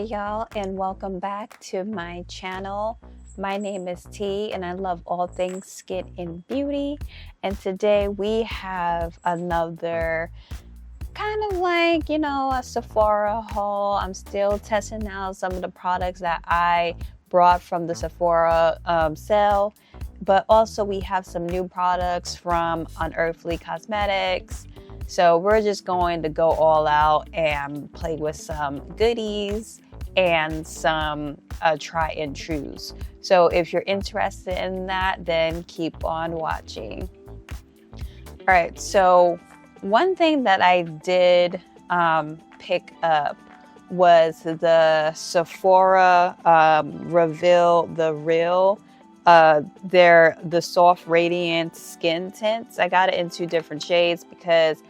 y'all, and welcome back to my channel. My name is T and I love all things skin and beauty, and today we have another kind of like, a Sephora haul. I'm still testing out some of the products that I brought from the Sephora sale, but also we have some new products from Unearthly Cosmetics. So we're just going to go all out and play with some goodies and some try and trues. So if you're interested in that, then keep on watching. All right, so one thing that I did pick up was the Sephora Reveal the Real. They're the soft radiant skin tints. I got it in 2 different shades because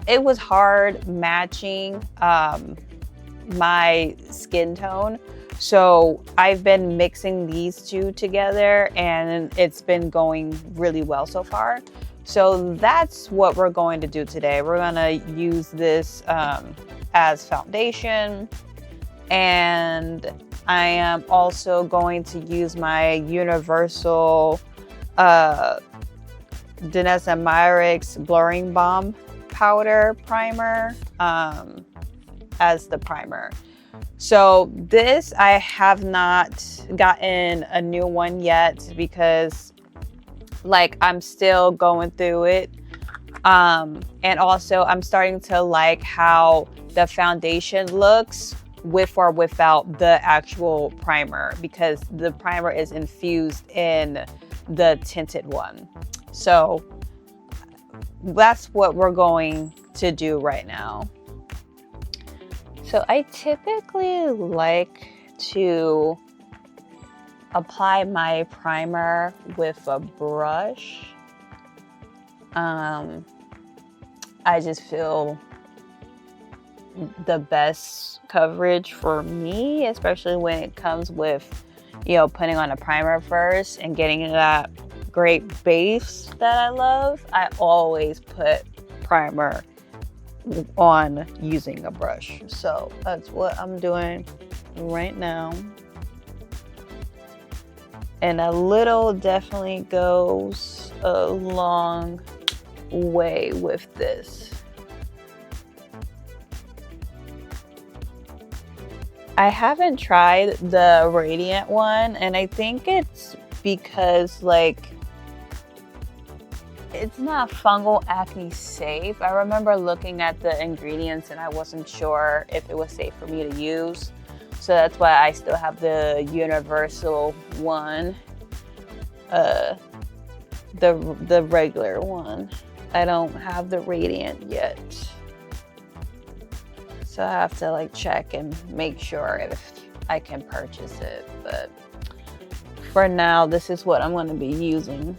it was hard matching my skin tone. So I've been mixing these 2 together and it's been going really well so far. So that's what we're going to do today. We're gonna use this as foundation, and I am also going to use my universal DANESSA MYRICKS blurring balm powder primer as the primer. So this, I have not gotten a new one yet because I'm still going through it, and also I'm starting to like how the foundation looks with or without the actual primer, because the primer is infused in the tinted one. So that's what we're going to do right now. So I typically like to apply my primer with a brush. I just feel the best coverage for me, especially when it comes with, putting on a primer first and getting that great base that I love. I always put primer on using a brush. So that's what I'm doing right now. And a little definitely goes a long way with this. I haven't tried the Radiant one, and I think it's because it's not fungal acne safe. I remember looking at the ingredients and I wasn't sure if it was safe for me to use. So that's why I still have the universal one, the regular one. I don't have the Radiant yet. So I have to check and make sure if I can purchase it. But for now, this is what I'm going to be using.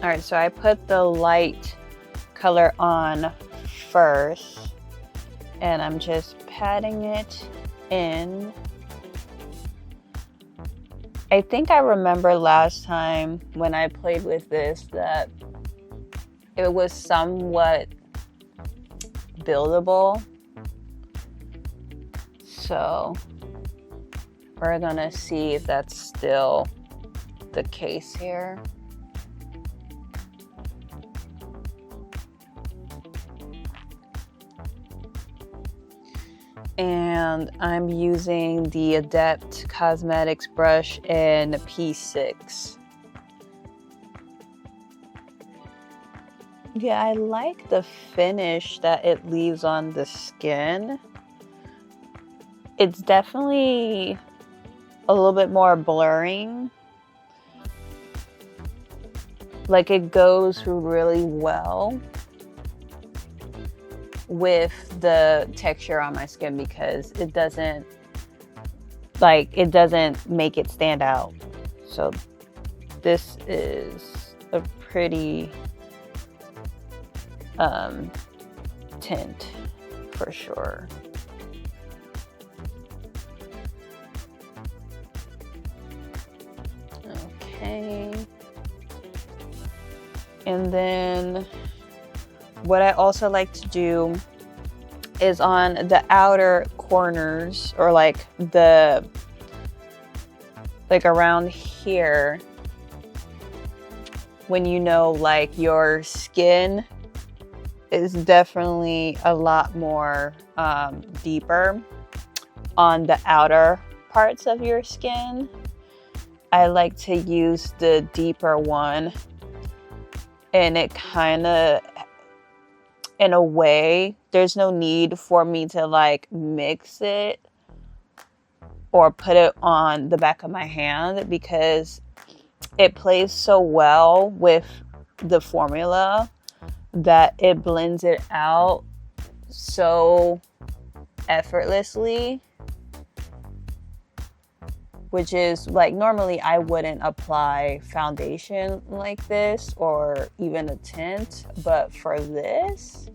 All right, so I put the light color on first, and I'm just patting it in. I think I remember last time when I played with this that it was somewhat buildable. So we're gonna see if that's still the case here. And I'm using the Adept Cosmetics brush in P6. Yeah, I like the finish that it leaves on the skin. It's definitely a little bit more blurring. It goes through really well with the texture on my skin because it doesn't make it stand out. So this is a pretty tint for sure. Okay. And then what I also like to do is on the outer corners, or like around here, when you know like your skin is definitely a lot more deeper on the outer parts of your skin. I like to use the deeper one, and it kind of, in a way, there's no need for me to like mix it or put it on the back of my hand, because it plays so well with the formula that it blends it out so effortlessly, which is like, normally I wouldn't apply foundation like this or even a tint, but for this,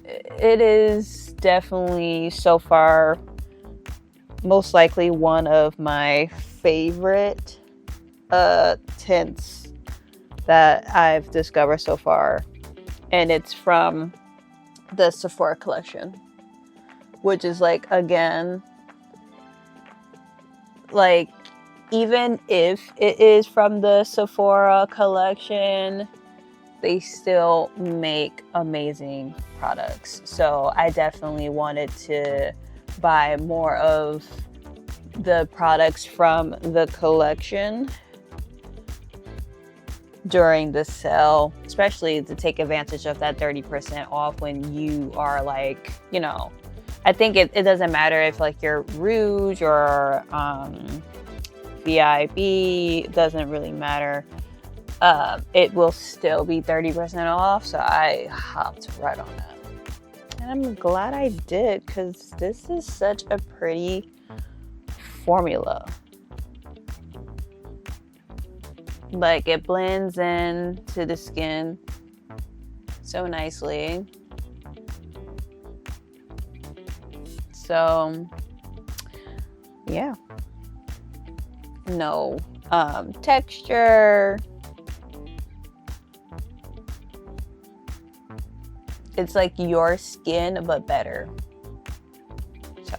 it is definitely so far most likely one of my favorite tints that I've discovered so far, and it's from the Sephora collection, which is like, again, like, even if it is from the Sephora collection, they still make amazing products. So I definitely wanted to buy more of the products from the collection during the sale, especially to take advantage of that 30% off when you are like, you know, I think it doesn't matter if like you're Rouge or VIB, doesn't really matter. It will still be 30% off, so I hopped right on that. And I'm glad I did, because this is such a pretty formula. Like, it blends into the skin so nicely. So, yeah. No texture. It's like your skin, but better. So,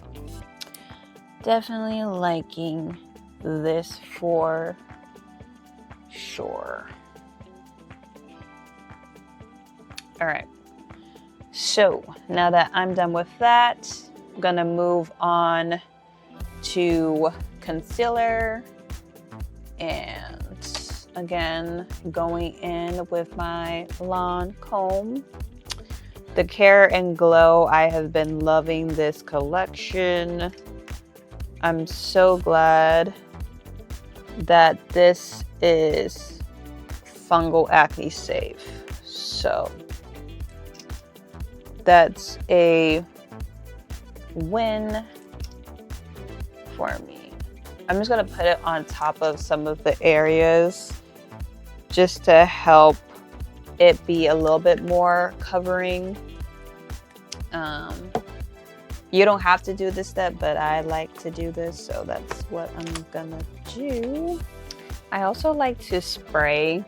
definitely liking this for sure. All right. So, now that I'm done with that, I'm gonna move on to concealer. And again, going in with my Lancome. The Care and Glow, I have been loving this collection. I'm so glad that this is fungal acne safe. So that's a win for me. I'm just gonna put it on top of some of the areas just to help it be a little bit more covering. You don't have to do this step, but I like to do this, so that's what I'm gonna do. I also like to spray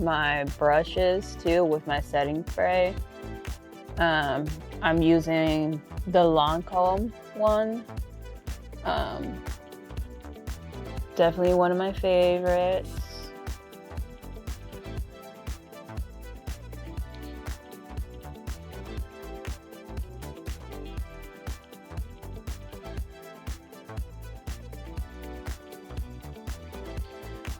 my brushes too with my setting spray. I'm using the Lancome one. Definitely one of my favorites.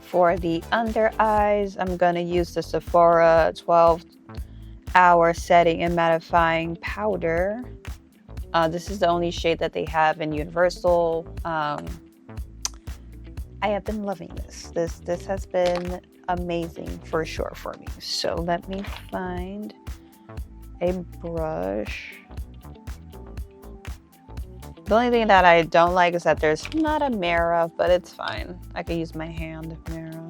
For the under eyes, I'm gonna use the Sephora 12-hour setting and mattifying powder. This is the only shade that they have in Universal. I have been loving this. This has been amazing for sure for me. So let me find a brush. The only thing that I don't like is that there's not a mirror, but it's fine. I could use my hand mirror.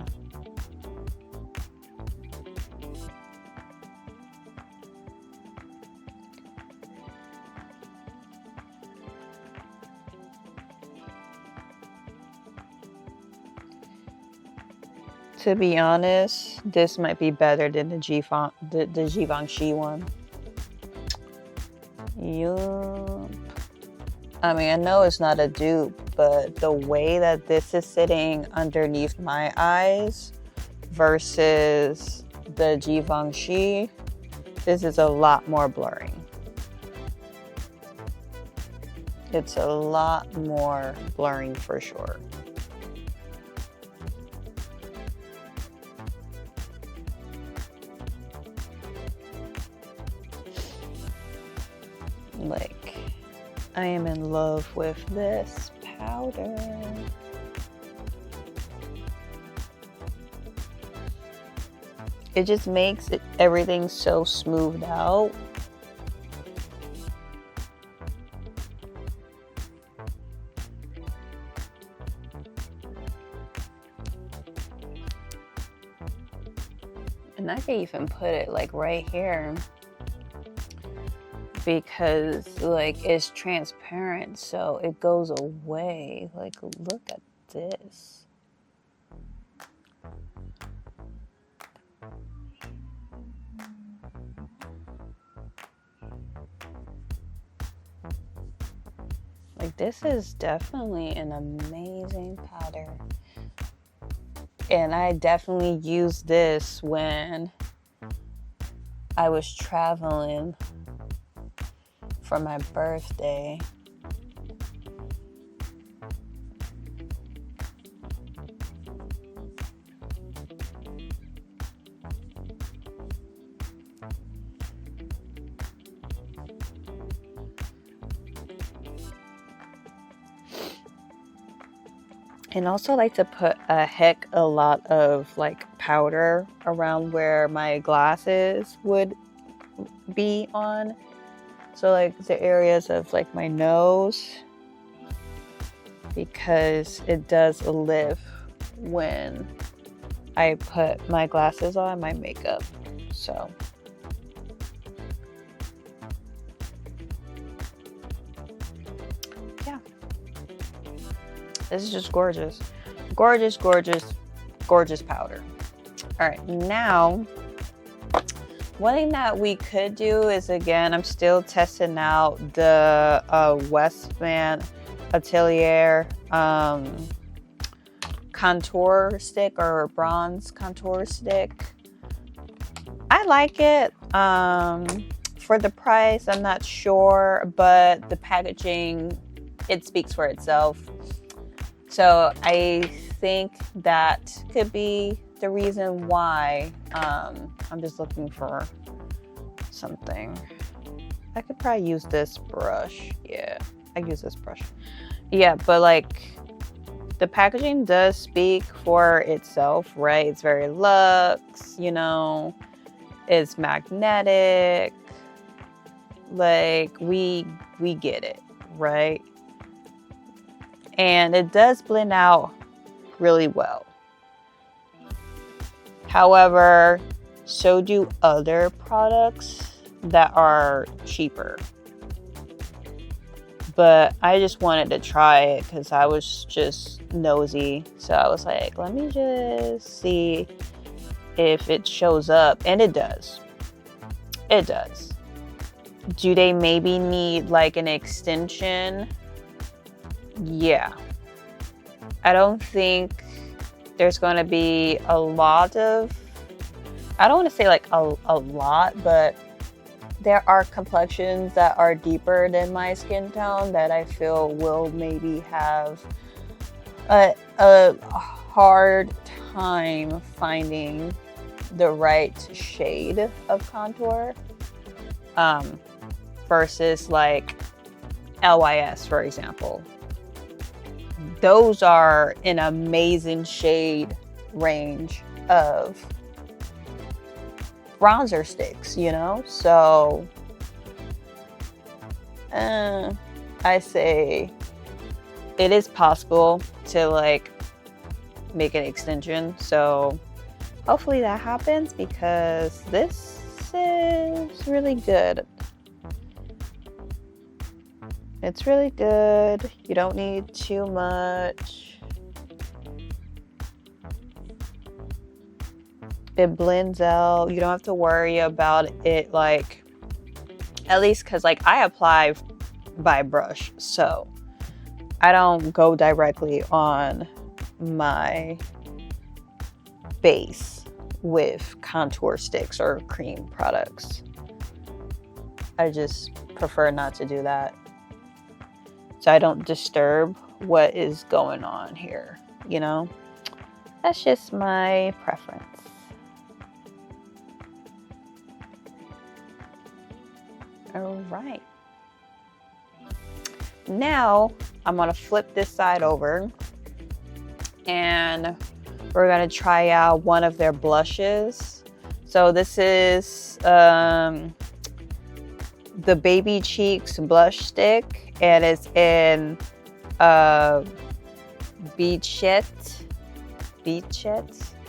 To be honest, this might be better than the Givenchy one. Yup. I mean, I know it's not a dupe, but the way that this is sitting underneath my eyes versus the Givenchy, this is a lot more blurring. It's a lot more blurring for sure. Like, I am in love with this powder. It just makes everything so smoothed out. And I can even put it like right here, because like it's transparent, so it goes away. Like, look at this. Like, this is definitely an amazing powder. And I definitely used this when I was traveling for my birthday. And also like to put a lot of like powder around where my glasses would be on. So like the areas of like my nose, because it does lift when I put my glasses on, my makeup. So yeah. This is just gorgeous. Gorgeous, gorgeous, gorgeous powder. All right, now, one thing that we could do is, again, I'm still testing out the WESTMAN ATELIER contour stick, or bronze contour stick. I like it. For the price, I'm not sure, but the packaging, it speaks for itself. So I think that could be the reason why. I'm just looking for something. I could probably use this brush. Yeah, I use this brush. Yeah, but like the packaging does speak for itself, right? It's very luxe, you know, it's magnetic. Like we get it, right? And it does blend out really well. However, so do other products that are cheaper. But I just wanted to try it because I was just nosy. So I was like, let me just see if it shows up. And it does. It does. Do they maybe need like an extension? Yeah. I don't think there's going to be a lot of, I don't want to say like a lot, but there are complexions that are deeper than my skin tone that I feel will maybe have a hard time finding the right shade of contour, versus like LYS, for example. Those are an amazing shade range of bronzer sticks, you know? So I say it is possible to like make an extension. So hopefully that happens, because this is really good. It's really good. You don't need too much. It blends out. You don't have to worry about it like At least because like I apply by brush, so I don't go directly on my base with contour sticks or cream products. I just prefer not to do that, so I don't disturb what is going on here, you know? That's just my preference. All right. Now I'm gonna flip this side over and we're gonna try out one of their blushes. So this is the Baby Cheeks blush stick, and it's in Beachette.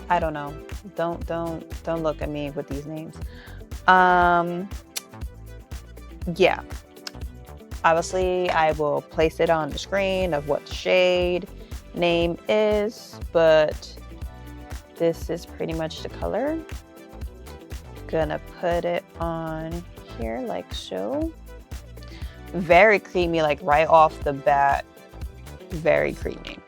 I don't know. Don't look at me with these names. Yeah. Obviously, I will place it on the screen of what the shade name is, but this is pretty much the color. Gonna put it on here like so. Very creamy, like right off the bat. Very creamy.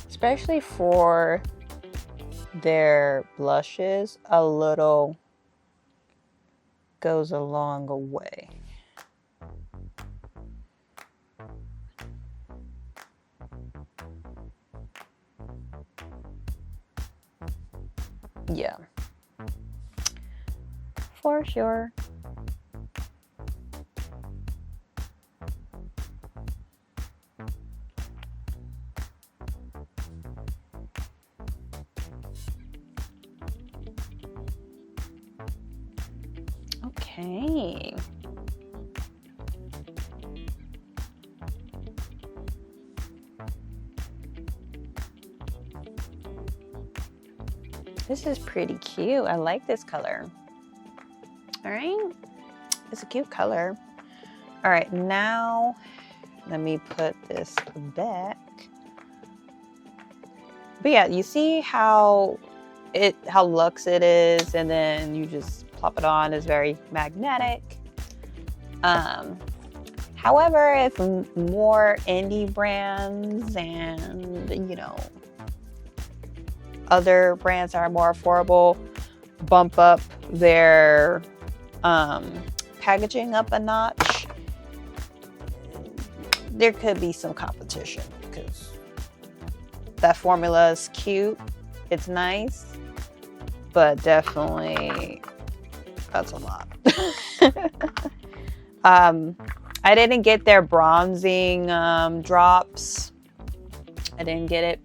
Especially for their blushes, a little goes a long way. Yeah, for sure. Okay. This is pretty cute. I like this color. All right. It's a cute color. All right, now let me put this back. But yeah, you see how luxe it is, and then you just plop it on. It's very magnetic. However, if more indie brands and, you know, other brands that are more affordable bump up their packaging up a notch, there could be some competition, because that formula is cute, it's nice, but definitely that's a lot. I didn't get their bronzing drops. I didn't get it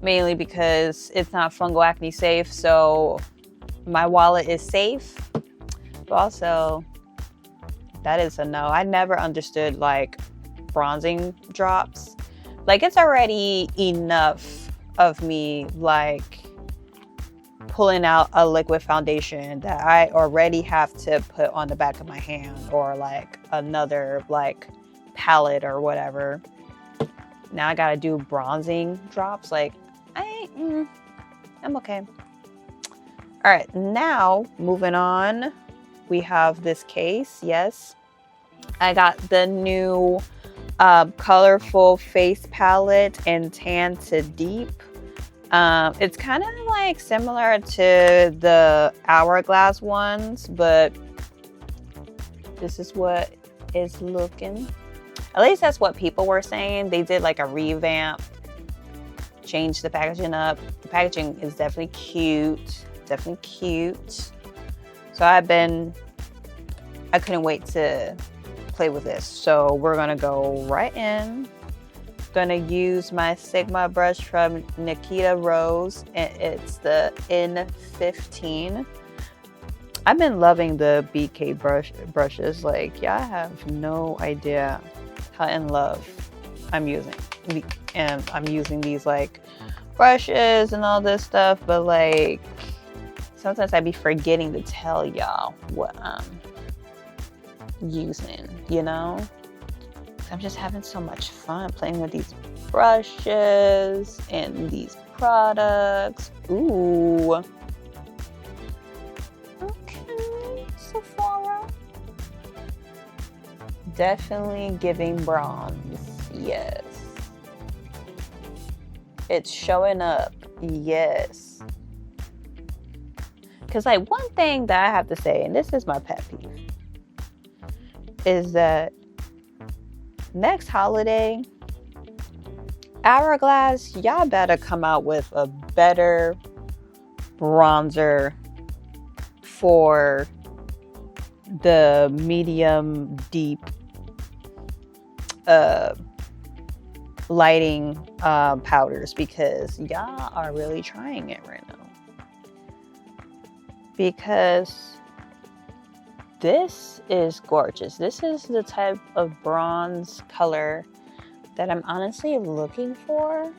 mainly because it's not fungal acne safe, so my wallet is safe. But also, that is a no. I never understood like bronzing drops. Like, it's already enough of me like pulling out a liquid foundation that I already have to put on the back of my hand, or like another like palette or whatever. Now I gotta do bronzing drops. Like, I'm okay. All right, now moving on, we have this case. Yes, I got the new colorful face palette in Tan to Deep. It's kind of like similar to the Hourglass ones, but this is what it's looking. At least that's what people were saying. They did like a revamp, changed the packaging up. The packaging is definitely cute, definitely cute. So I couldn't wait to play with this. So we're gonna go right in. Gonna use my Sigma brush from Nikita Rose, and it's the N15. I've been loving the BK brushes. Like, y'all have no idea how in love I'm using. And I'm using these like brushes and all this stuff, but like sometimes I be forgetting to tell y'all what I'm using, you know? I'm just having so much fun playing with these brushes and these products. Ooh. Okay, Sephora. Definitely giving bronze. Yes. It's showing up. Yes. Because, like, one thing that I have to say, and this is my pet peeve, is that next holiday, Hourglass, y'all better come out with a better bronzer for the medium deep lighting powders, because y'all are really trying it right now. Because this is gorgeous. This is the type of bronze color that I'm honestly looking for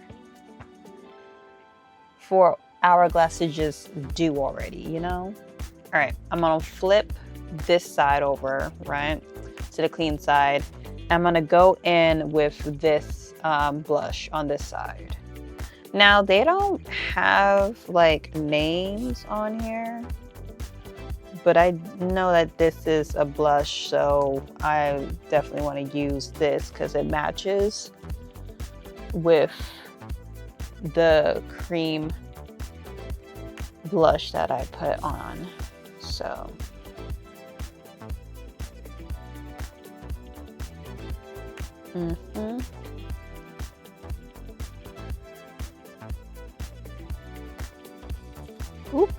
Hourglass to just do already, you know? All right, I'm gonna flip this side over, right, to the clean side. I'm gonna go in with this blush on this side. Now, they don't have like names on here, but I know that this is a blush, so I definitely want to use this because it matches with the cream blush that I put on. So Oop.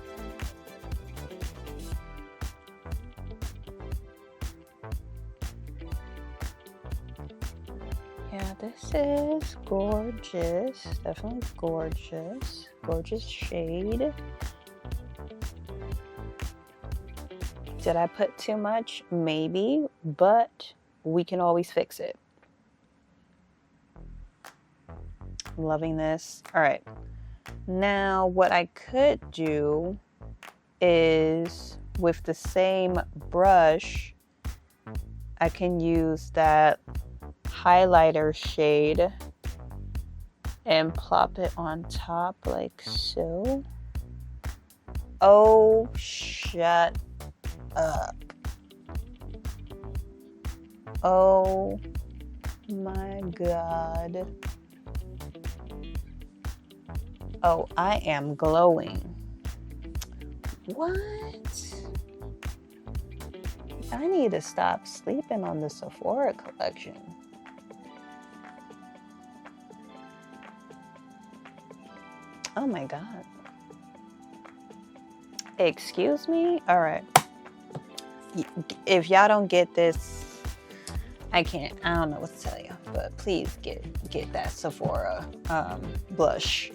Yeah, this is gorgeous. Definitely gorgeous. Gorgeous shade. Did I put too much? Maybe, but we can always fix it. I'm loving this. All right. Now, what I could do is with the same brush, I can use that highlighter shade and plop it on top like so. Oh, shut up. Oh my God. Oh, I am glowing. What? I need to stop sleeping on the Sephora collection. Oh my God. Excuse me? All right. If y'all don't get this, I don't know what to tell you, but please get that Sephora blush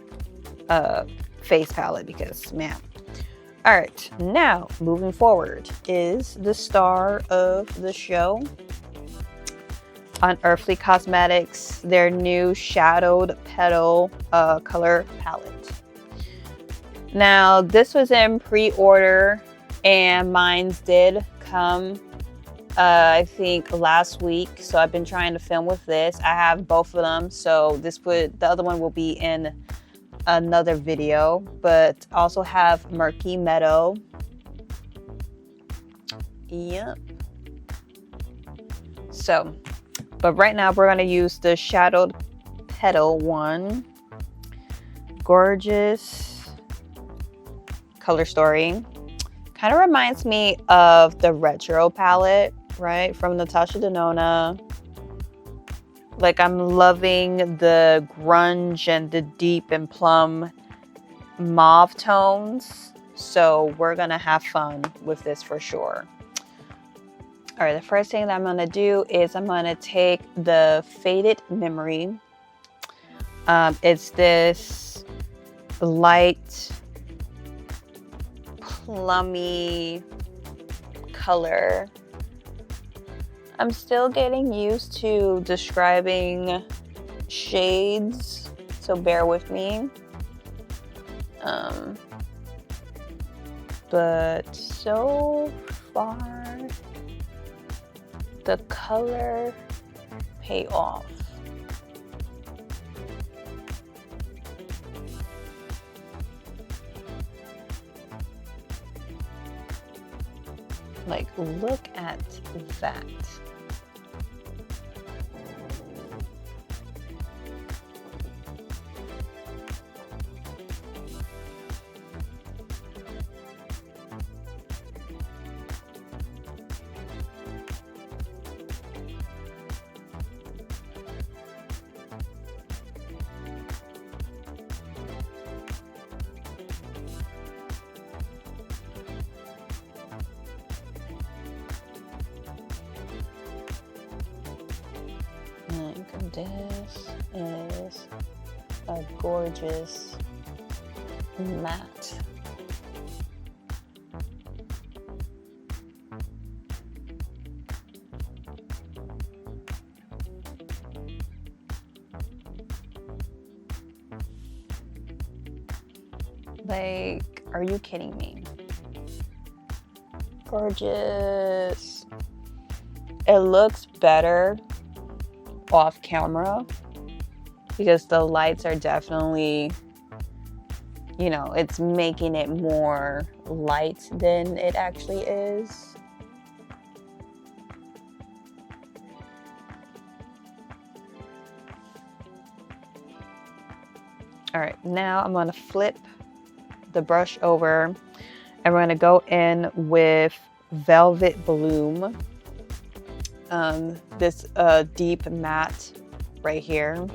face palette, because man. All right, now moving forward is the star of the show, Unearthly Cosmetics, their new shadowed petal color palette. Now, this was in pre-order and mine's did come I think last week, so I've been trying to film with this. I have both of them, so the other one will be in another video, but also have Murky Meadow. Yep. So, but right now we're going to use the shadowed petal one. Gorgeous color story. Kind of reminds me of the retro palette, right, from Natasha Denona. Like, I'm loving the grunge and the deep and plum mauve tones. So we're gonna have fun with this for sure. All right, the first thing that I'm gonna do is I'm gonna take the Faded Memory. It's this light plummy color. I'm still getting used to describing shades, so bear with me. But so far, the color pay off. Like, look at that. This is a gorgeous matte. Like, are you kidding me? Gorgeous. It looks better off camera because the lights are definitely, you know, it's making it more light than it actually is. All right, now I'm going to flip the brush over and we're going to go in with Velvet Bloom. This deep matte right here.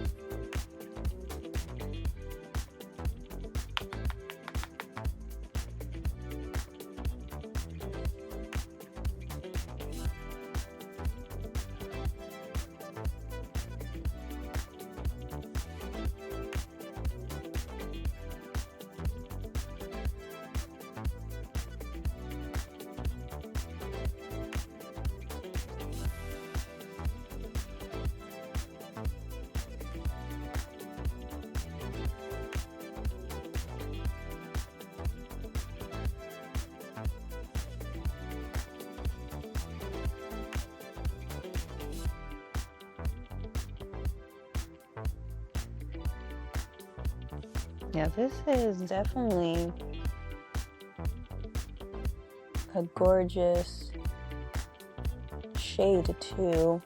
Yeah, this is definitely a gorgeous shade too.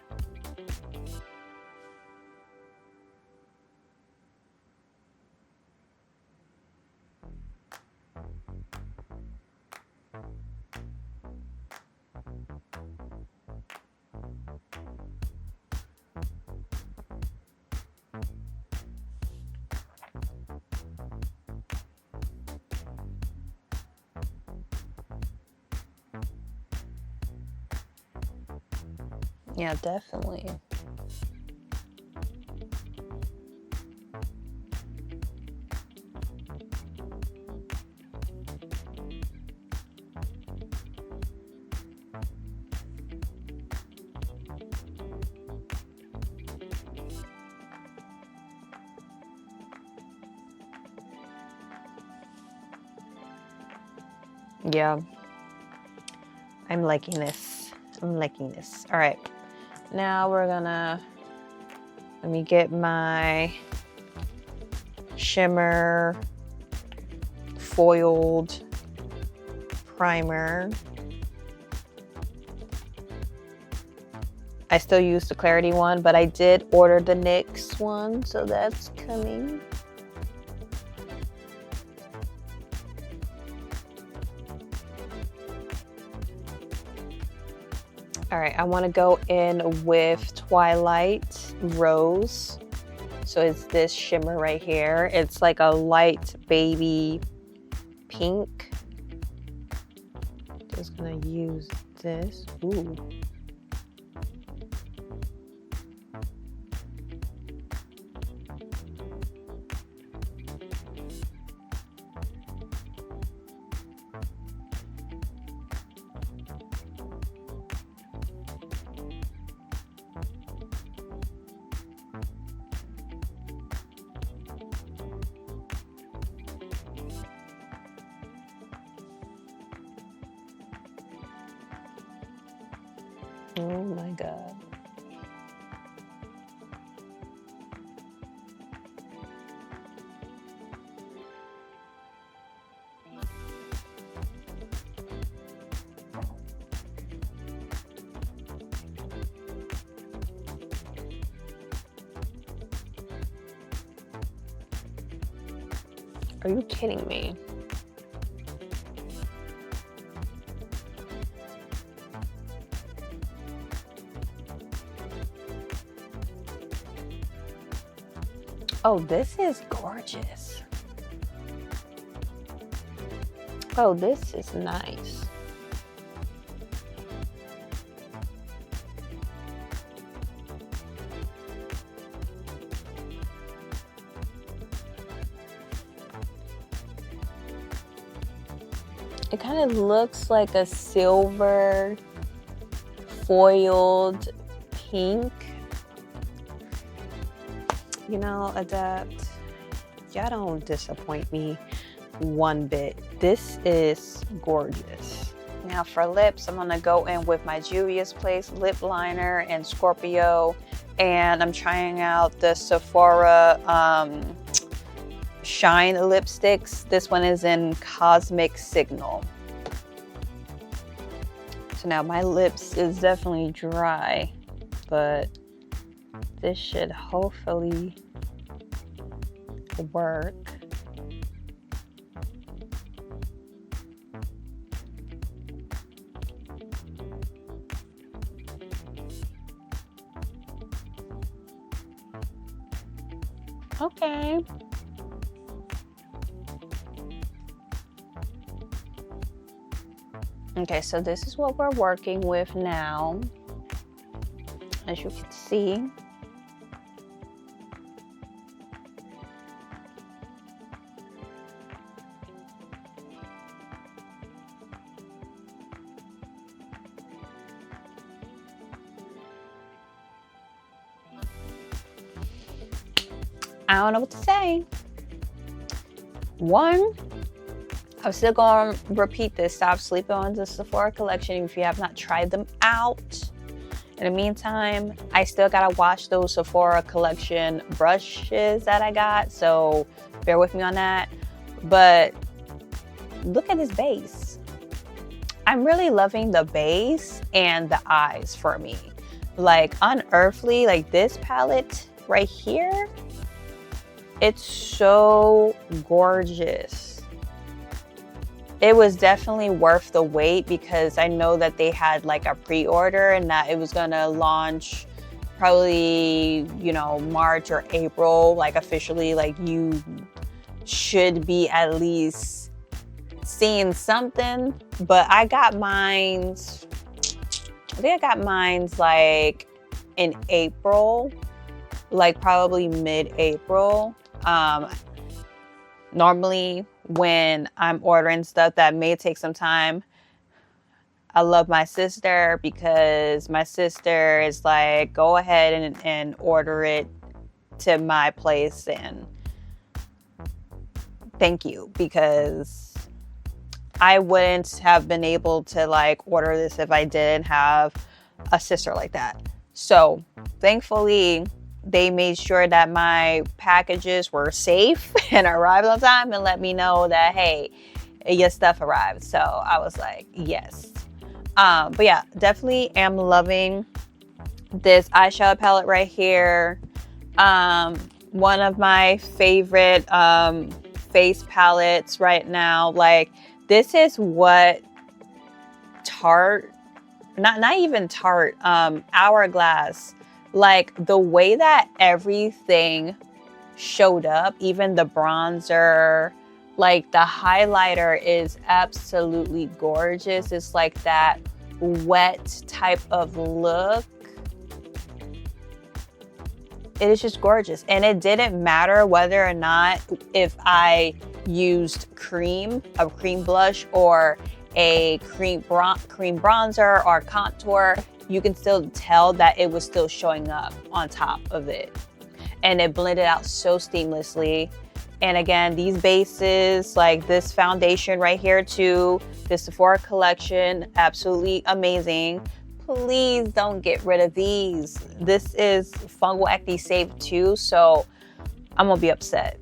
Yeah, definitely. Yeah, I'm liking this. I'm liking this. All right. Now we're gonna, let me get my shimmer foiled primer. I still use the Clarity one, but I did order the NYX one, so that's coming. All right, I want to go in with Twilight Rose. So it's this shimmer right here. It's like a light baby pink. Just gonna use this. Ooh. Oh my God. Are you kidding me? Oh, this is gorgeous. Oh, this is nice. It kind of looks like a silver foiled pink. You know, Adept, y'all don't disappoint me one bit. This is gorgeous. Now for lips, I'm gonna go in with my Juvia's Place lip liner in Scorpio, and I'm trying out the Sephora Shine lipsticks. This one is in Cosmic Signal. So now my lips is definitely dry, but this should hopefully work. Okay. Okay, so this is what we're working with now, as you can see. I don't know what to say. One, I'm still going to repeat this. Stop sleeping on the Sephora collection if you have not tried them out. In the meantime, I still got to wash those Sephora collection brushes that I got. So bear with me on that. But look at this base. I'm really loving the base and the eyes for me. Like Unearthly, like this palette right here. It's so gorgeous. It was definitely worth the wait because I know that they had like a pre-order and that it was gonna launch probably, you know, March or April, like officially, like you should be at least seeing something. But I got mine's, I think I got mine's like in April, like probably mid-April. Normally when I'm ordering stuff that may take some time, I love my sister because my sister is like, go ahead and order it to my place, and thank you, because I wouldn't have been able to like order this if I didn't have a sister like that. So thankfully they made sure that my packages were safe and arrived on time and let me know that, hey, your stuff arrived. So I was like, yes. But yeah, definitely am loving this eyeshadow palette right here. One of my favorite face palettes right now. Like, this is what Tarte, not even Tarte, Hourglass, like the way that everything showed up, even the bronzer, like the highlighter is absolutely gorgeous. It's like that wet type of look. It is just gorgeous. And it didn't matter whether or not if I used a cream blush or a cream bronzer or contour, you can still tell that it was still showing up on top of it. And it blended out so seamlessly. And again, these bases, like this foundation right here too, the Sephora collection, absolutely amazing. Please don't get rid of these. This is fungal acne safe too, so I'm gonna be upset.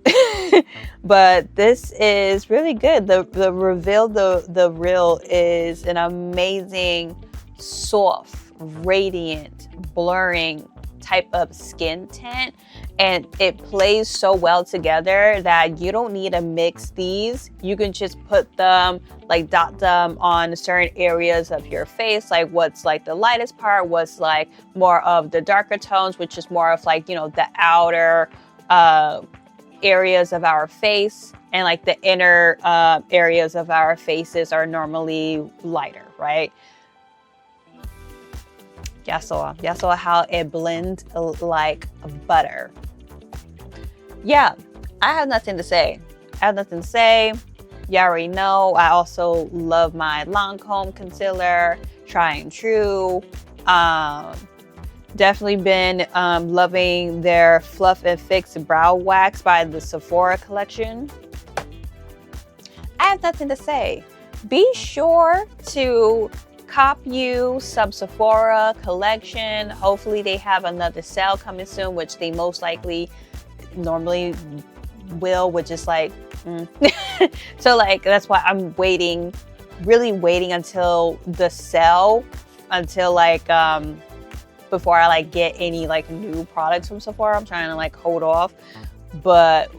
But this is really good. The Reveal the Real is an amazing, soft, radiant, blurring type of skin tint. and it plays so well together that you don't need to mix these. You can just put them, like dot them on certain areas of your face, like what's like the lightest part, what's like more of the darker tones, which is more of like, you know, the outer areas of our face, and like the inner areas of our faces are normally lighter, right? Y'all saw how it blends like butter. Yeah, I have nothing to say. You already know I also love my Lancome concealer, Try and True. Definitely been loving their Fluff and Fix Brow Wax by the Sephora collection. I have nothing to say. Be sure to cop you some Sephora collection. Hopefully they have another sale coming soon, which they most likely normally will, which is like so like that's why I'm waiting, really waiting until the sale, until like before I like get any like new products from Sephora. I'm trying to like hold off, but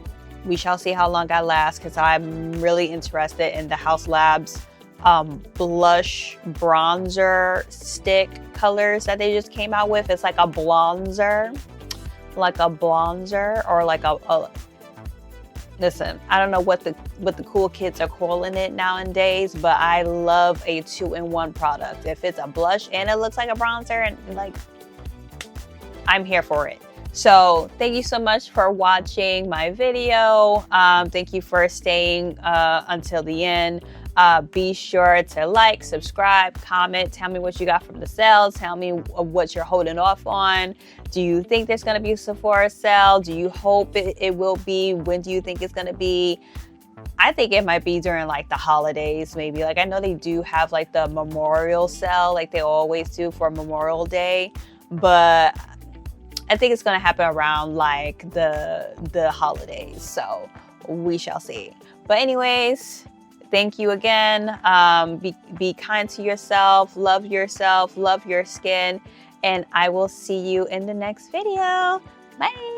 we shall see how long I last, because I'm really interested in the House Labs blush bronzer stick colors that they just came out with. It's like a blonzer, or like a listen, I don't know what the cool kids are calling it nowadays, but I love a 2-in-1 product. If it's a blush and it looks like a bronzer, and like, I'm here for it. So thank you so much for watching my video. Thank you for staying until the end. Be sure to like, subscribe, comment, tell me what you got from the sales, tell me what you're holding off on. Do you think there's going to be a Sephora sale? Do you hope it will be? When do you think it's going to be? I think it might be during like the holidays, maybe. Like, I know they do have like the memorial sale, like they always do for Memorial Day, but I think it's going to happen around like the holidays. So we shall see. But anyways, thank you again. Be kind to yourself, love your skin, and I will see you in the next video. Bye.